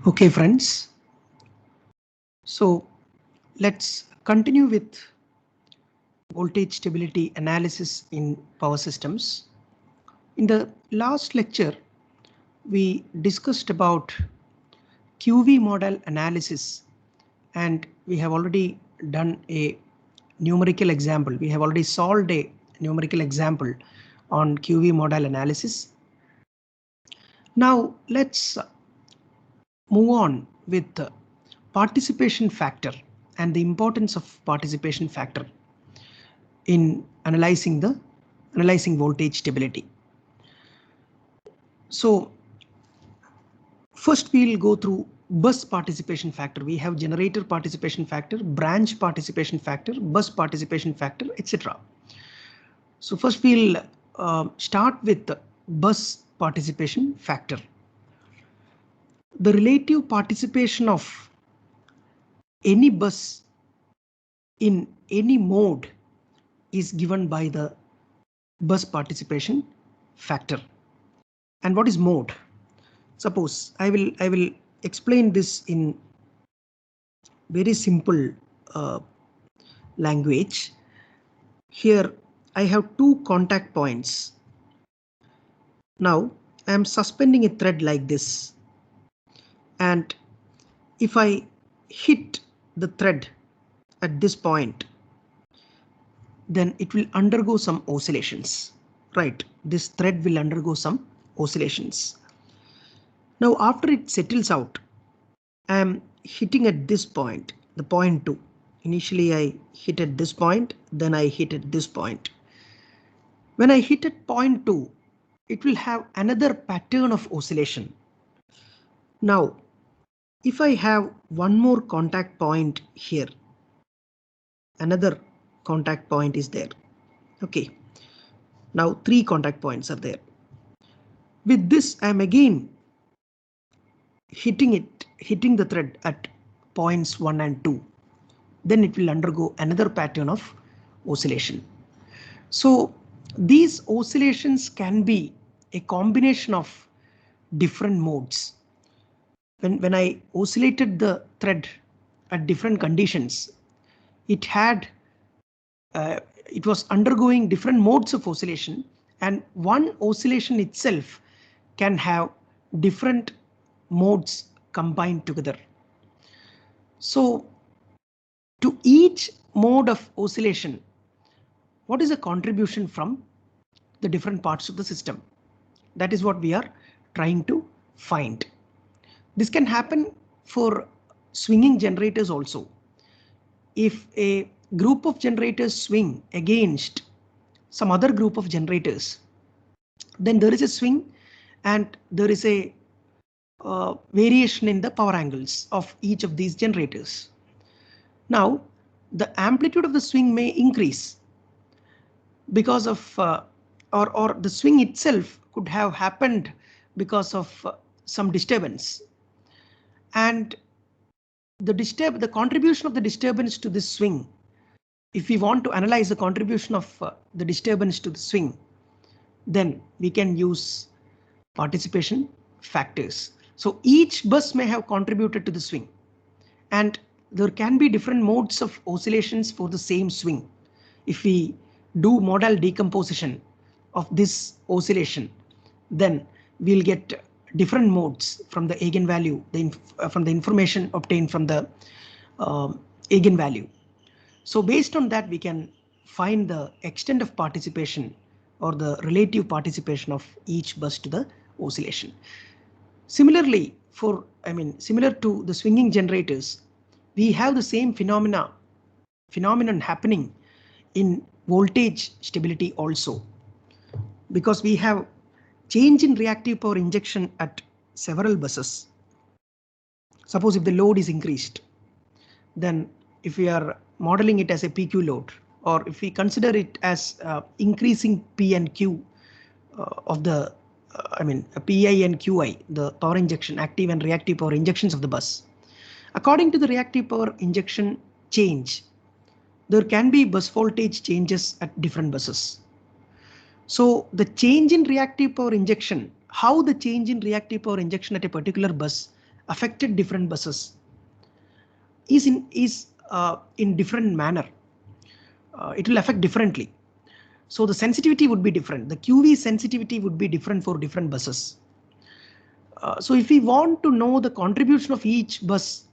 Okay, friends. So let's continue with voltage stability analysis in power systems. In the last lecture, we discussed about QV model analysis, and we have already done a numerical example. We have already solved a numerical example on QV model analysis. Now let's move on with the participation factor and the importance of participation factor in analyzing voltage stability. So first we'll go through bus participation factor. We have generator participation factor, branch participation factor, bus participation factor, etc. So first we'll start with the bus participation factor. The relative participation of any bus in any mode is given by the bus participation factor. And what is mode? Suppose I will explain this in very simple language. Here I have two contact points. Now I am suspending a thread like this, and if I hit the thread at this point, then it will undergo some oscillations, right? This thread will undergo some oscillations. Now after it settles out, I am hitting at this point, the point 2. Initially I hit at this point, then I hit at this point. When I hit at point 2, it will have another pattern of oscillation. Now if I have one more contact point here, another contact point is there. Okay, now 3 contact points are there. With this I am again hitting the thread at points 1 and 2. Then it will undergo another pattern of oscillation. So these oscillations can be a combination of different modes. When I oscillated the thread at different conditions, it was undergoing different modes of oscillation, and one oscillation itself can have different modes combined together. So to each mode of oscillation, what is the contribution from the different parts of the system? That is what we are trying to find. This can happen for swinging generators also. If a group of generators swing against some other group of generators, then there is a swing and there is a variation in the power angles of each of these generators. Now the amplitude of the swing may increase because of or the swing itself could have happened because of some disturbance, and the contribution of the disturbance to this swing, if we want to analyze the contribution of the disturbance to the swing, then we can use participation factors. So each bus may have contributed to the swing, and there can be different modes of oscillations for the same swing. If we do modal decomposition of this oscillation, then we'll get different modes from the eigenvalue, from the information obtained from the eigenvalue. So based on that, we can find the extent of participation or the relative participation of each bus to the oscillation. Similarly, similar to the swinging generators, we have the same phenomenon happening in voltage stability also, because we have change in reactive power injection at several buses. Suppose if the load is increased, then if we are modeling it as a PQ load, or if we consider it as increasing P and Q of the PI and QI, the power injection, active and reactive power injections of the bus. According to the reactive power injection change, there can be bus voltage changes at different buses. So the change in reactive power injection, how the change in reactive power injection at a particular bus affected different buses is in different manner. It will affect differently. So the sensitivity would be different. The QV sensitivity would be different for different buses. So if we want to know the contribution of each bus,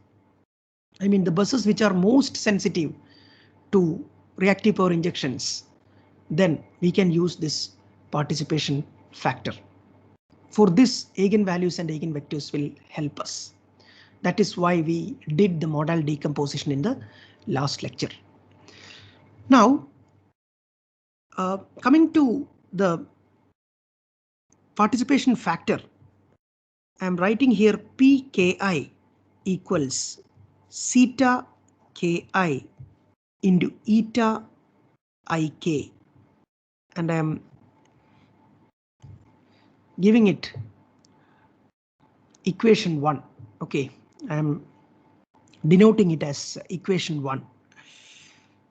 I mean the buses which are most sensitive to reactive power injections, then we can use this participation factor. For this, eigenvalues and eigenvectors will help us. That is why we did the modal decomposition in the last lecture. Now, coming to the participation factor, I am writing here PKI equals theta KI into eta IK, and I am giving it equation 1. Okay, I am denoting it as equation 1.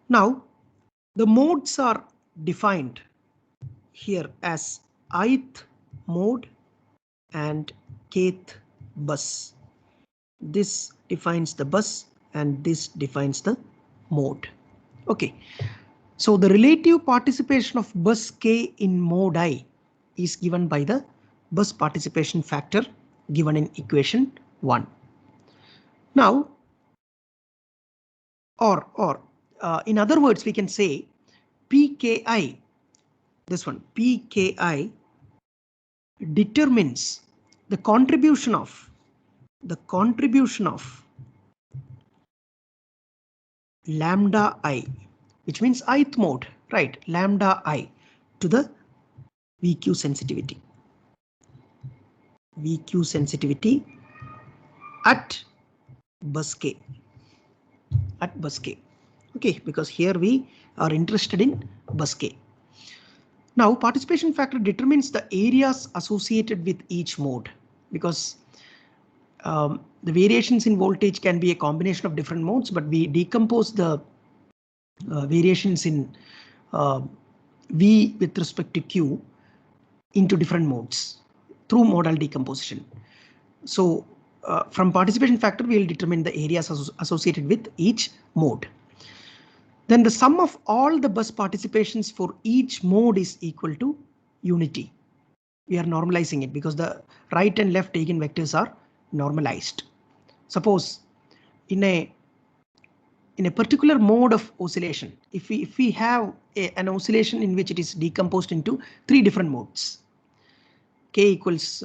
Now, the modes are defined here as ith mode and kth bus. This defines the bus and this defines the mode. Okay, so the relative participation of bus K in mode I is given by the bus participation factor given in equation 1. Now, in other words, we can say PKI, this one, PKI determines the contribution of lambda I, which means ith mode, right? Lambda I to the VQ sensitivity. VQ sensitivity at bus K. At bus K. Okay, because here we are interested in bus K. Now, participation factor determines the areas associated with each mode, because the variations in voltage can be a combination of different modes, but we decompose the variations in V with respect to Q into different modes through modal decomposition. So from participation factor, we will determine the areas associated with each mode. Then the sum of all the bus participations for each mode is equal to unity. We are normalizing it because the right and left eigenvectors are normalized. Suppose in a particular mode of oscillation, if we have an oscillation in which it is decomposed into 3 different modes, I equals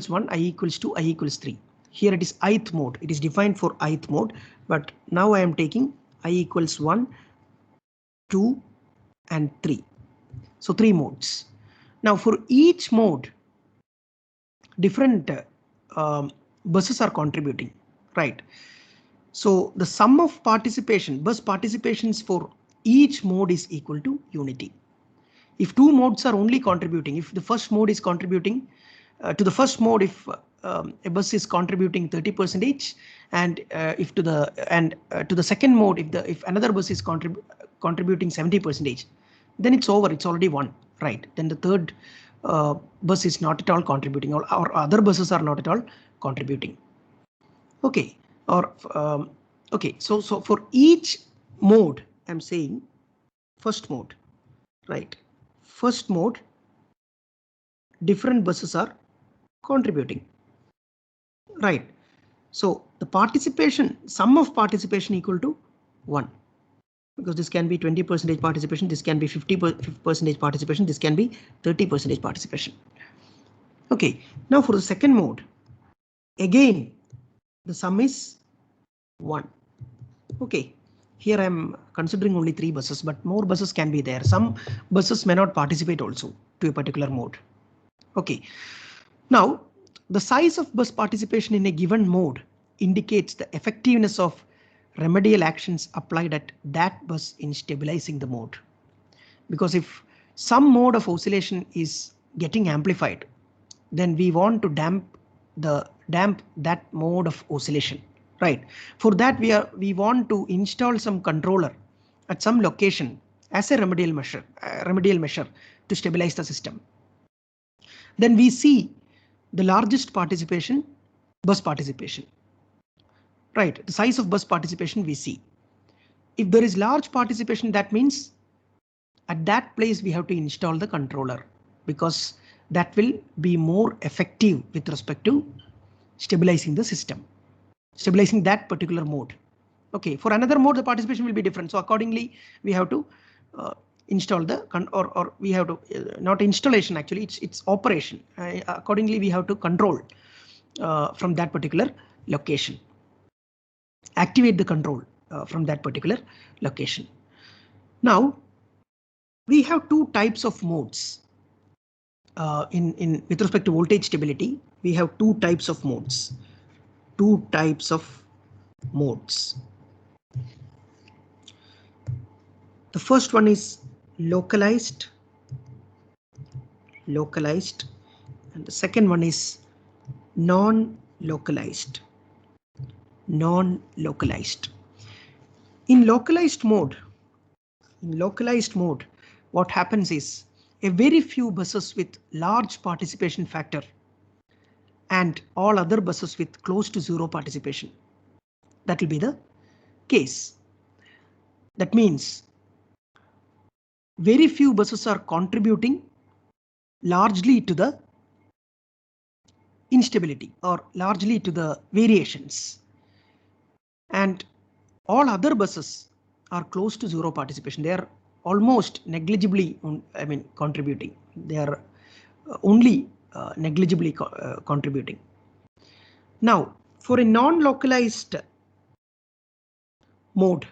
1, I equals 2, I equals 3. Here it is ith mode. It is defined for ith mode, but now I am taking I equals 1, 2 and 3. So 3 modes. Now for each mode, different buses are contributing, right? So the sum of participation, bus participations for each mode is equal to unity. If 2 modes are only contributing, if the first mode is contributing to the first mode, if a bus is contributing 30%, and if to the second mode, if another bus is contributing 70%, then it's over. It's already 1, right? Then the third bus is not at all contributing, or other buses are not at all contributing. Okay, okay. So for each mode, I'm saying first mode, right? First mode, different buses are contributing, right? So the participation, sum of participation equal to 1, because this can be 20% participation, this can be 50% participation, this can be 30% participation. Okay, now for the second mode, again the sum is 1. Okay, here I am considering only 3 buses, but more buses can be there. Some buses may not participate also to a particular mode. Okay, now the size of bus participation in a given mode indicates the effectiveness of remedial actions applied at that bus in stabilizing the mode. Because if some mode of oscillation is getting amplified, then we want to damp that mode of oscillation, right? For that we want to install some controller at some location as a remedial measure to stabilize the system. Then we see the largest participation, bus participation. Right, the size of bus participation we see. If there is large participation, that means at that place we have to install the controller, because that will be more effective with respect to stabilizing the system, stabilizing that particular mode. Okay, for another mode the participation will be different, so accordingly we have to install the or we have to not installation, actually it's operation. Accordingly we have to control from that particular location, activate the control from that particular location. Now we have two types of modes in with respect to voltage stability. We have two types of modes. The first one is localized, and the second one is non-localized. In localized mode, what happens is a very few buses with large participation factor and all other buses with close to zero participation. That will be the case. That means very few buses are contributing largely to the instability or largely to the variations, and all other buses are close to zero participation. They are almost negligibly, contributing. They are only negligibly contributing. Now, for a non-localized mode,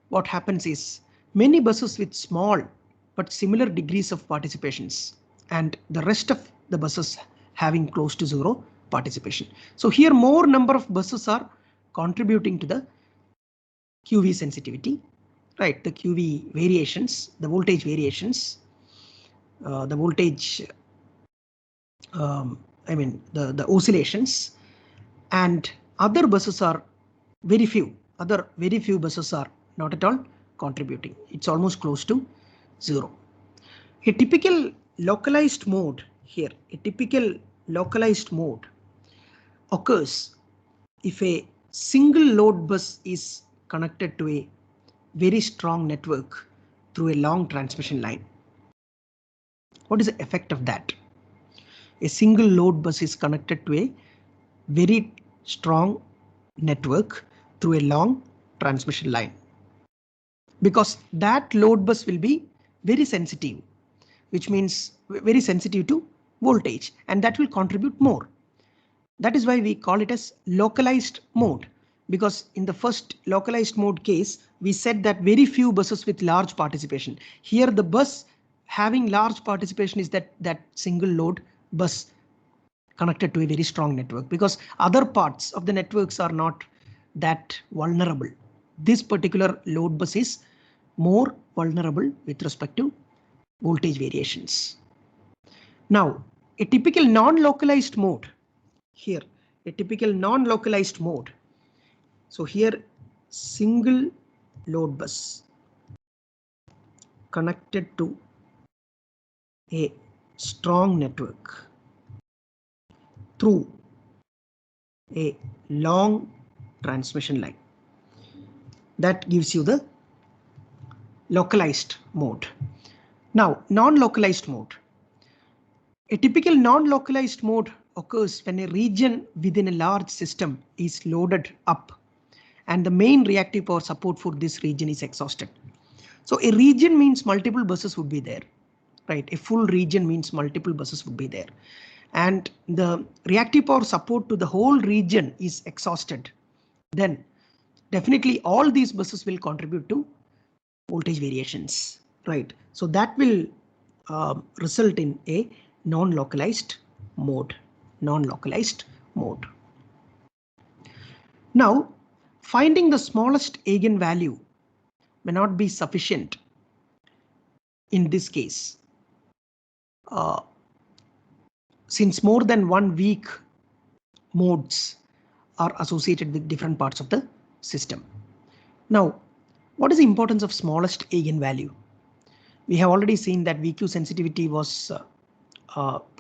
what happens is many buses with small but similar degrees of participations and the rest of the buses having close to zero participation. So here more number of buses are contributing to the QV sensitivity, right? The QV variations, the voltage variations, the voltage, the oscillations, and other buses are very few. Very few buses are not at all contributing. It's almost close to zero. A typical localized mode here, occurs if a single load bus is connected to a very strong network through a long transmission line. What is the effect of that? A single load bus is connected to a very strong network through a long transmission line, because that load bus will be very sensitive, which means very sensitive to voltage, and that will contribute more. That is why we call it as localized mode, because in the first localized mode case, we said that very few buses with large participation. Here the bus having large participation is that single load bus connected to a very strong network, because other parts of the networks are not that vulnerable. This particular load bus is more vulnerable with respect to voltage variations. Now, a typical non-localized mode here, so here single load bus connected to a strong network through a long transmission line. That gives you the localized mode. Now, non-localized mode. A typical non-localized mode occurs when a region within a large system is loaded up and the main reactive power support for this region is exhausted. So a region means multiple buses would be there, right? A full region means multiple buses would be there, and the reactive power support to the whole region is exhausted. Then definitely all these buses will contribute to voltage variations, right? So that will result in a non-localized mode. Now, finding the smallest eigenvalue may not be sufficient in this case, since more than one weak modes are associated with different parts of the system. Now, what is the importance of smallest eigenvalue? We have already seen that VQ sensitivity was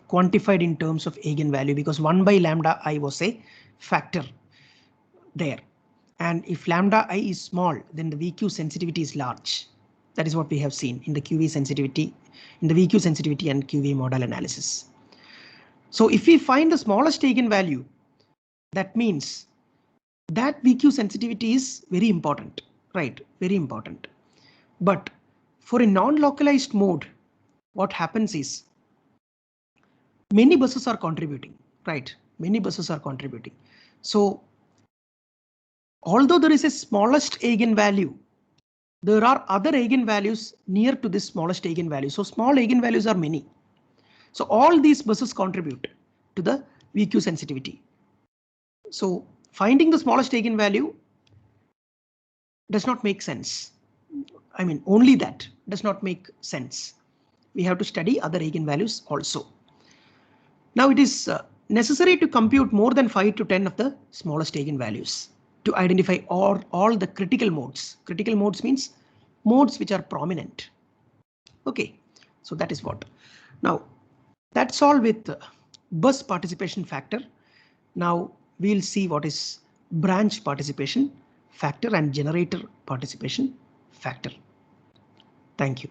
quantified in terms of eigenvalue because 1 by lambda I was a factor there. And if lambda I is small, then the VQ sensitivity is large. That is what we have seen in the QV sensitivity, in the VQ sensitivity and QV model analysis. So if we find the smallest eigenvalue, that means that VQ sensitivity is very important, right? Very important. But for a non-localized mode, what happens is many buses are contributing, right? Many buses are contributing. So although there is a smallest eigenvalue, there are other eigenvalues near to this smallest eigenvalue. So small eigenvalues are many. So all these buses contribute to the VQ sensitivity. So finding the smallest eigenvalue does not make sense. I mean, only that does not make sense. We have to study other eigenvalues also. Now it is necessary to compute more than 5 to 10 of the smallest eigenvalues to identify all the critical modes. Critical modes means modes which are prominent. Okay, so that is what. Now that's all with bus participation factor. Now we'll see what is branch participation factor and generator participation factor. Thank you.